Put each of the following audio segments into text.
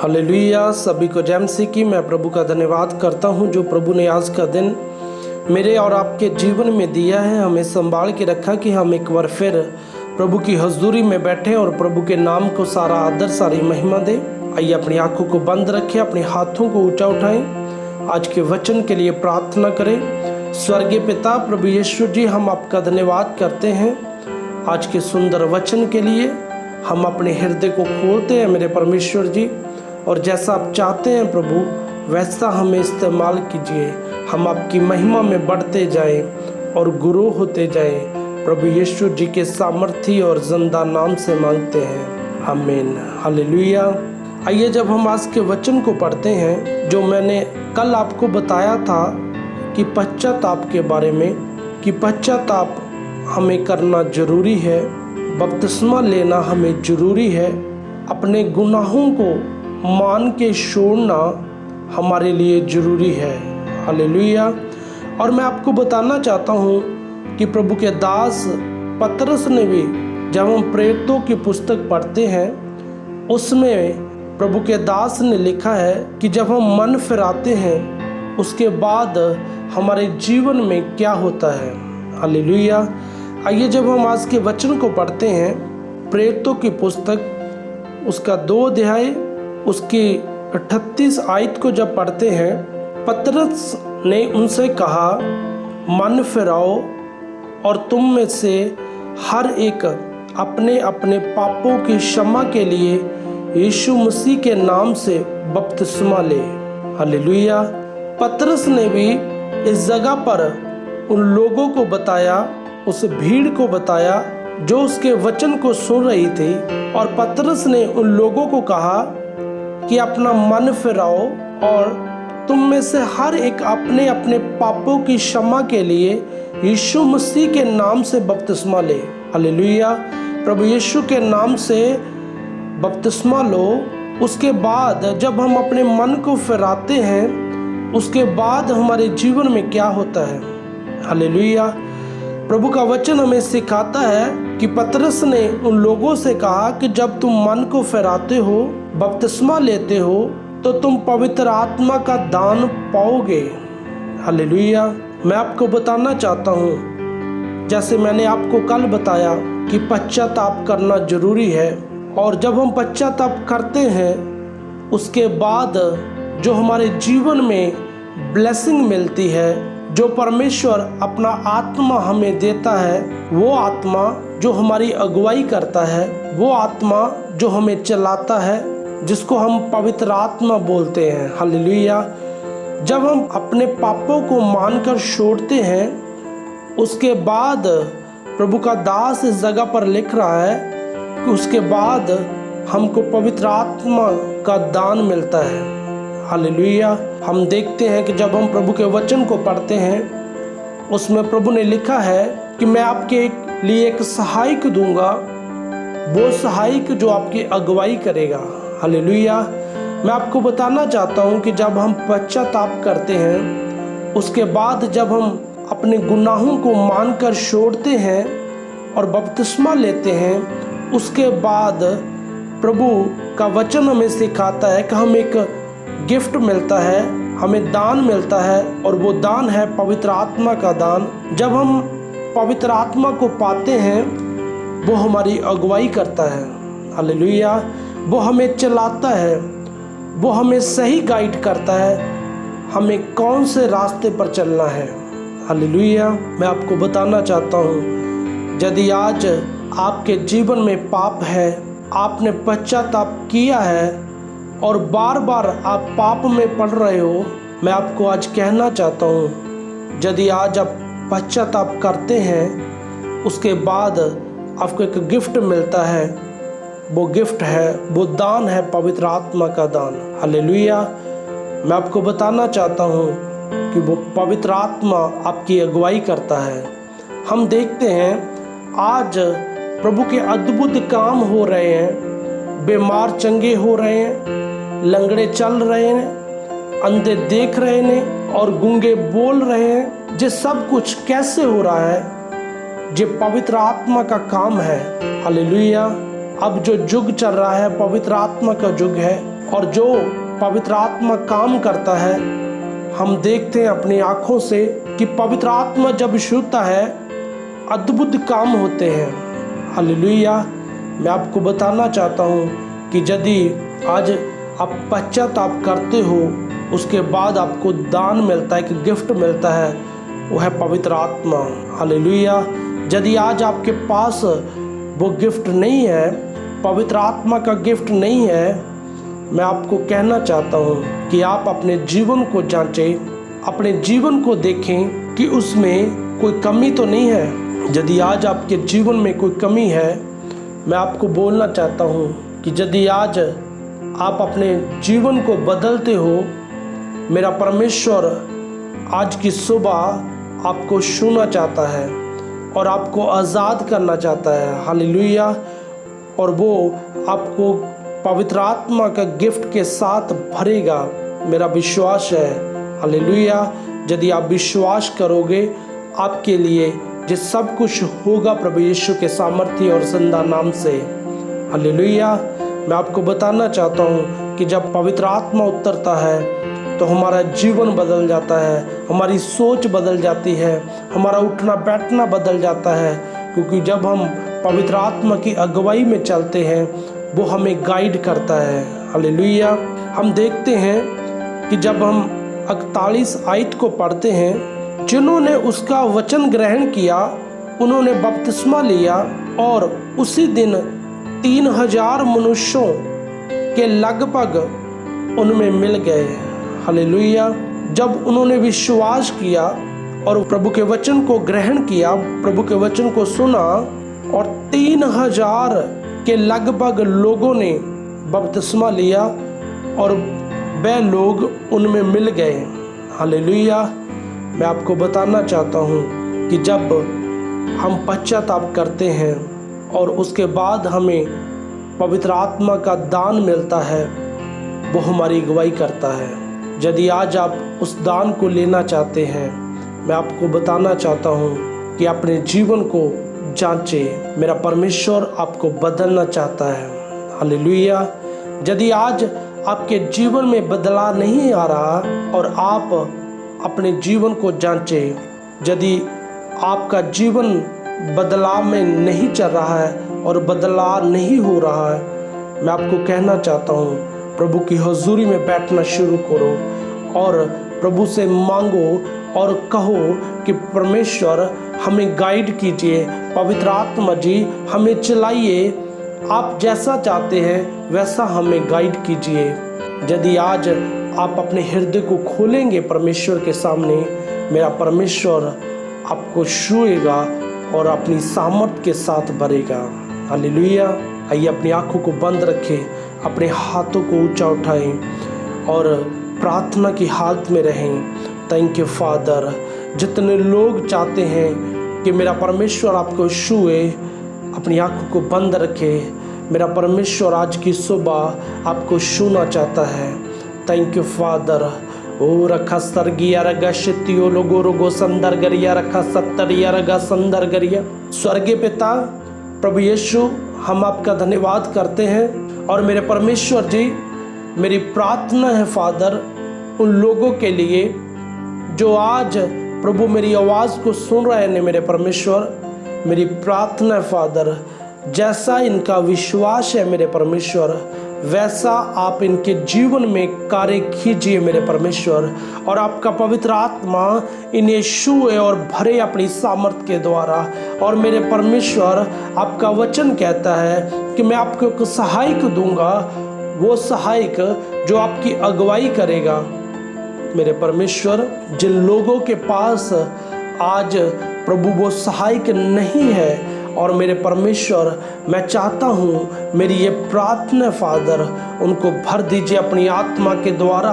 Hallelujah. सभी को जय मसीह की। मैं प्रभु का धन्यवाद करता हूं जो प्रभु ने आज का दिन मेरे और आपके जीवन में दिया है, हमें संभाल के रखा कि हम एक बार फिर प्रभु की हजूरी में बैठे और प्रभु के नाम को सारा आदर सारी महिमा दे। आइए अपनी आंखों को बंद रखें, अपने हाथों को ऊंचा उठाएं, आज के वचन के लिए प्रार्थना करें। स्वर्गीय पिता प्रभु यीशु जी, हम आपका धन्यवाद करते हैं आज के सुंदर वचन के लिए। हम अपने हृदय को खोलते हैं मेरे परमेश्वर जी, और जैसा आप चाहते हैं प्रभु वैसा हमें इस्तेमाल कीजिए। हम आपकी महिमा में बढ़ते जाएं और गुरु होते जाएं। प्रभु यीशु जी के सामर्थी और जिंदा नाम से मांगते हैं, आमीन। हालेलुया। आइए जब हम आज के वचन को पढ़ते हैं, जो मैंने कल आपको बताया था कि पश्चाताप के बारे में, कि पश्चाताप हमें करना जरूरी है, बपतिस्मा लेना हमें जरूरी है, अपने गुनाहों को मान के छोड़ना हमारे लिए जरूरी है। हालेलुया। और मैं आपको बताना चाहता हूँ कि प्रभु के दास पतरस ने भी, जब हम प्रेरितों की पुस्तक पढ़ते हैं, उसमें प्रभु के दास ने लिखा है कि जब हम मन फिराते हैं उसके बाद हमारे जीवन में क्या होता है। हालेलुया। आइए जब हम आज के वचन को पढ़ते हैं, प्रेरितों की पुस्तक उसका 2 अध्याय उसकी 38 आयत को जब पढ़ते हैं, पतरस ने उनसे कहा, मन फिराओ और तुम में से हर एक अपने अपने पापों की क्षमा के लिए यीशु मसीह के नाम से बपतिस्मा ले। हालेलुया। पतरस ने भी इस जगह पर उन लोगों को बताया, उस भीड़ को बताया जो उसके वचन को सुन रही थी, और पतरस ने उन लोगों को कहा कि अपना मन फिराओ और तुम में से हर एक अपने अपने पापों की क्षमा के लिए यीशु मसीह के नाम से बपतिस्मा ले। हालेलुया। प्रभु यीशु के नाम से बपतिस्मा लो। उसके बाद जब हम अपने मन को फिराते हैं, उसके बाद हमारे जीवन में क्या होता है। हालेलुया। प्रभु का वचन हमें सिखाता है कि पतरस ने उन लोगों से कहा कि जब तुम मन को फिराते हो, बपतिस्मा लेते हो, तो तुम पवित्र आत्मा का दान पाओगे। हालेलुया। मैं आपको बताना चाहता हूँ, जैसे मैंने आपको कल बताया कि पश्चाताप करना जरूरी है, और जब हम पश्चाताप करते हैं उसके बाद जो हमारे जीवन में ब्लेसिंग मिलती है, जो परमेश्वर अपना आत्मा हमें देता है, वो आत्मा जो हमारी अगुवाई करता है, वो आत्मा जो हमें चलाता है, जिसको हम पवित्र आत्मा बोलते हैं। हालेलुया। जब हम अपने पापों को मानकर छोड़ते हैं, उसके बाद प्रभु का दास इस जगह पर लिख रहा है कि उसके बाद हमको पवित्र आत्मा का दान मिलता है। हालेलुया। हम देखते हैं कि जब हम प्रभु के वचन को पढ़ते हैं, उसमें प्रभु ने लिखा है कि मैं आपके लिए एक सहायक दूंगा, वो सहायक जो आपकी अगुवाई करेगा। हालेलुया। मैं आपको बताना चाहता हूँ कि जब हम पश्चाताप करते हैं, उसके बाद जब हम अपने गुनाहों को मानकर छोड़ते हैं और बपतिस्मा लेते हैं, उसके बाद प्रभु का वचन हमें सिखाता है कि हम एक गिफ्ट मिलता है, हमें दान मिलता है, और वो दान है पवित्र आत्मा का दान। जब हम पवित्र आत्मा को पाते हैं, वो हमारी अगुवाई करता है। हालेलुया। वो हमें चलाता है, वो हमें सही गाइड करता है, हमें कौन से रास्ते पर चलना है। हालेलुया। मैं आपको बताना चाहता हूँ, यदि आज आपके जीवन में पाप है, आपने पश्चाताप किया है और बार बार आप पाप में पड़ रहे हो, मैं आपको आज कहना चाहता हूँ, यदि आज आप पश्चाताप करते हैं, उसके बाद आपको एक गिफ्ट मिलता है। वो गिफ्ट है, वो दान है पवित्र आत्मा का दान। हालेलुया। मैं आपको बताना चाहता हूँ कि वो पवित्र आत्मा आपकी अगुवाई करता है। हम देखते हैं आज प्रभु के अद्भुत काम हो रहे हैं, बीमार चंगे हो रहे हैं, लंगड़े चल रहे हैं, अंधे देख रहे हैं और गूंगे बोल रहे हैं। ये सब कुछ कैसे हो रहा है? ये पवित्र आत्मा का काम है। हालेलुया। अब जो युग चल रहा है पवित्र आत्मा का युग है, और जो पवित्र आत्मा काम करता है, हम देखते हैं अपनी आँखों से कि पवित्र आत्मा जब छूता है अद्भुत काम होते हैं। हालेलुया। मैं आपको बताना चाहता हूँ कि यदि आज आप पश्चाताप करते हो, उसके बाद आपको दान मिलता है, एक गिफ्ट मिलता है, वो है पवित्र आत्मा। हालेलुया। यदि आज आपके पास वो गिफ्ट नहीं है, पवित्र आत्मा का गिफ्ट नहीं है, मैं आपको कहना चाहता हूँ कि आप अपने जीवन को जांचें, अपने जीवन को देखें कि उसमें कोई कमी तो नहीं है। यदि आज आपके जीवन में कोई कमी है, मैं आपको बोलना चाहता हूँ कि यदि आज आप अपने जीवन को बदलते हो, मेरा परमेश्वर आज की सुबह आपको छूना चाहता है और आपको आज़ाद करना चाहता है। हालेलुया। और वो आपको पवित्र आत्मा का गिफ्ट के साथ भरेगा, मेरा विश्वास है। हालेलुया। यदि आप विश्वास करोगे, आपके लिए जो सब कुछ होगा प्रभु यीशु के सामर्थ्य और जिंदा नाम से। हालेलुया। मैं आपको बताना चाहता हूँ कि जब पवित्र आत्मा उतरता है तो हमारा जीवन बदल जाता है, हमारी सोच बदल जाती है, हमारा उठना बैठना बदल जाता है, क्योंकि जब हम पवित्र आत्मा की अगुवाई में चलते हैं, वो हमें गाइड करता है। हालेलुया। हम देखते हैं कि जब हम 41 आयत को पढ़ते हैं, जिन्होंने उसका वचन ग्रहण किया उन्होंने बपतिस्मा लिया और उसी दिन 3000 मनुष्यों के लगभग उनमें मिल गए। हालेलुया। जब उन्होंने विश्वास किया और प्रभु के वचन को ग्रहण किया, प्रभु के वचन को सुना, और 3000 के लगभग लोगों ने बपतिस्मा लिया और वे लोग उनमें मिल गए। हालेलुया। मैं आपको बताना चाहता हूँ कि जब हम पश्चाताप करते हैं और उसके बाद हमें पवित्र आत्मा का दान मिलता है, वो हमारी अगुवाई करता है। यदि आज आप उस दान को लेना चाहते हैं, मैं आपको बताना चाहता हूँ कि अपने जीवन को जांचें। मेरा परमेश्वर आपको बदलना चाहता है। हालेलुया। यदि आज आपके जीवन में बदलाव नहीं आ रहा और आप अपने जीवन को जांचें, यदि आपका जीवन बदलाव में नहीं चल रहा है और बदलाव नहीं हो रहा है, मैं आपको कहना चाहता हूँ, प्रभु की हुजूरी में बैठना शुरू करो और प्रभु से मांगो और कहो कि परमेश्वर हमें गाइड कीजिए, पवित्र आत्मा जी हमें चलाइए, आप जैसा चाहते हैं वैसा हमें गाइड कीजिए। यदि आज आप अपने हृदय को खोलेंगे परमेश्वर के सामने, मेरा परमेश्वर आपको छुएगा और अपनी सामर्थ के साथ भरेगा। हालेलुया। आइए अपनी आंखों को बंद रखें, अपने हाथों को ऊंचा उठाएं और प्रार्थना की हालत में रहें। Thank you father. जितने लोग चाहते हैं कि मेरा परमेश्वर आपको छुए, अपनी आंखों को बंद रखें। मेरा परमेश्वर आज की सुबह आपको छूना चाहता है। Thank you father. ओ रखा सरगिया रगा शितियो लोगो रोगो संदर गरिया रखा सत्तरिया रगा संदर गरिया। स्वर्गीय पिता प्रभु यीशु, हम आपका धन्यवाद करते हैं और मेरे परमेश्वर जी, मेरी प्रार्थना है फादर उन लोगों के लिए जो आज प्रभु मेरी आवाज़ को सुन रहे हैं। मेरे परमेश्वर, मेरी प्रार्थना है फादर, जैसा इनका विश्वास है मेरे परमेश्वर, वैसा आप इनके जीवन में कार्य कीजिए मेरे परमेश्वर, और आपका पवित्र आत्मा इन्हें छुए और भरे अपनी सामर्थ के द्वारा। और मेरे परमेश्वर, आपका वचन कहता है कि मैं आपको एक सहायक दूंगा, वो सहायक जो आपकी अगुवाई करेगा। मेरे परमेश्वर, जिन लोगों के पास आज प्रभु वो सहायक नहीं है, और मेरे परमेश्वर मैं चाहता हूँ मेरी ये प्रार्थना फादर उनको भर dीजिए अपनी आत्मा के द्वारा,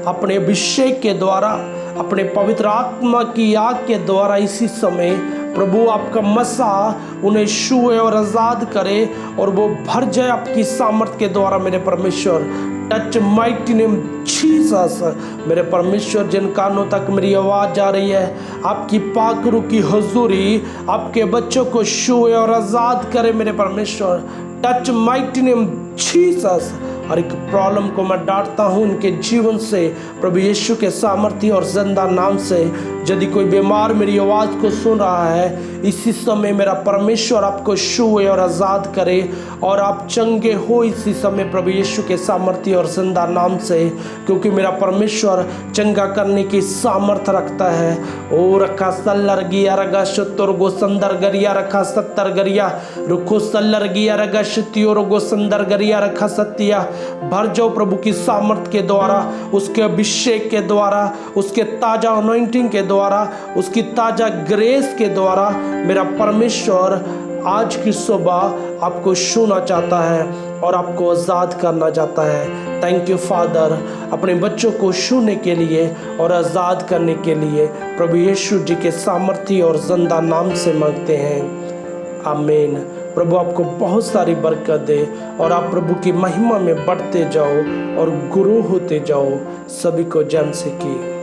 अपने अभिषेक के द्वारा, अपने पवित्र आत्मा की आग के द्वारा। इसी समय प्रभु आपका मसा उन्हें छुए और आज़ाद करे और वो भर जाए आपकी सामर्थ के द्वारा। मेरे परमेश्वर, टच माइटी नेम जीसस। मेरे परमेश्वर, जिन कानों तक मेरी आवाज़ जा रही है, आपकी पाकरू की हुजूरी आपके बच्चों को छुए और आज़ाद करे। मेरे परमेश्वर, टच माइटी नेम जीसस। हर एक प्रॉब्लम को मैं डांटता हूँ उनके जीवन से प्रभु यीशु के सामर्थ्य और जिंदा नाम से। यदि कोई बीमार मेरी आवाज़ को सुन रहा है, इसी समय मेरा परमेश्वर आपको छुए और आज़ाद करे और आप चंगे हो इसी समय प्रभु यीशु के सामर्थ्य और जिंदा नाम से, क्योंकि मेरा परमेश्वर चंगा करने की सामर्थ रखता है। ओ रखा सल्लर गिया रगा शत्तर गो संदर गरिया रखा सत्तर गरिया रुखो सल्लर गिया रगा शत्योर गो संदर गरिया रखा सत्या। भर जाओ प्रभु की सामर्थ के द्वारा, उसके अभिषेक के द्वारा, उसके ताजा अनॉइंटिंग के द्वारा, उसकी ताजा ग्रेस के द्वारा। मेरा परमेश्वर आज की सुबह आपको छूना चाहता है और आपको आज़ाद करना चाहता है। थैंक यू फादर, अपने बच्चों को छूने के लिए और आज़ाद करने के लिए प्रभु यीशु जी के सामर्थ्य और जिंदा नाम से मांगते हैं, आमीन। प्रभु आपको बहुत सारी बरकत दे और आप प्रभु की महिमा में बढ़ते जाओ और गुरु होते जाओ। सभी को जय मसीह की।